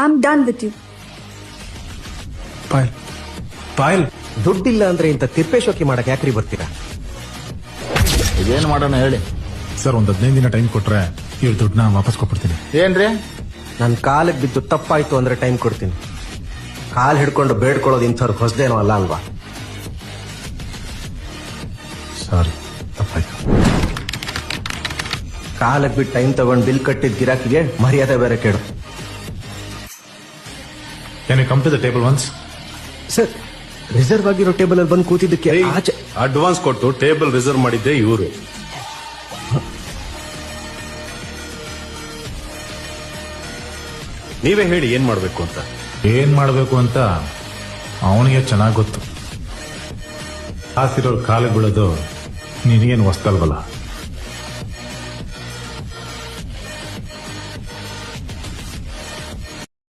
I'm done with you. Payal Payal ದುಡ್ಡಿಲ್ಲ ಅಂದ್ರೆ ಇಂಥ ತಿಪ್ಪೇಶೋಕಿ ಮಾಡಕ್ ಯಾಕ್ರಿ ಬರ್ತೀರಾ? ಇದೇನ್ ಮಾಡೋಣ ಹೇಳಿ ಸರ್, ಒಂದ್ 15 ದಿನ ಟೈಮ್ ಕೊಟ್ರೆ ಇವ್ರ ದುಡ್ಡನ್ನ ವಾಪಸ್ ಕೊಟ್ಬಿಡ್ತೀನಿ. ಏನ್ರಿ? ನನ್ ಕಾಲಿಗೆ ಬಿದ್ದು ತಪ್ಪಾಯ್ತು ಅಂದ್ರೆ ಟೈಮ್ ಕೊಡ್ತೀನಿ. ಕಾಲ್ ಹಿಡ್ಕೊಂಡು ಬೇಡ್ಕೊಳ್ಳೋದು ಇಂಥವ್ರು ಹೊಸದೇನೋ ಅಲ್ಲ ಅಲ್ವಾ? ಸಾರಿ, ತಪ್ಪಾಯ್ತು. ಕಾಲಕ್ಕೆ ಬಿಟ್ಟು ಟೈಮ್ ತಗೊಂಡು ಬಿಲ್ ಕಟ್ಟಿದ್ ಗಿರಾಕಿಗೆ ಮರ್ಯಾದೆ ಬೇರೆ ಕೇಳು. Can you come to the table once? Sir, reserve ಆಗಿರೋ ಟೇಬಲ್ ಅಲ್ಲಿ ಬಂದು ಕೂತಿದ್ದಕ್ಕೆ ಆಚೆ ಅಡ್ವಾನ್ಸ್ ಕೊಟ್ಟು ಟೇಬಲ್ ರಿಸರ್ವ್ ಮಾಡಿದ್ದೆ ಇವರು. ನೀವೇ ಹೇಳಿ ಏನ್ ಮಾಡ್ಬೇಕು ಅಂತ. ಏನ್ ಮಾಡ್ಬೇಕು ಅಂತ ಅವನಿಗೆ ಚೆನ್ನಾಗ್ ಗೊತ್ತು. ಕಾಸಿರೋರ್ ಕಾಲಿಗೆ ಬೀಳೋದು ನಿನಗೇನು ಹೊಸ್ತಲ್ವಲ್ಲ.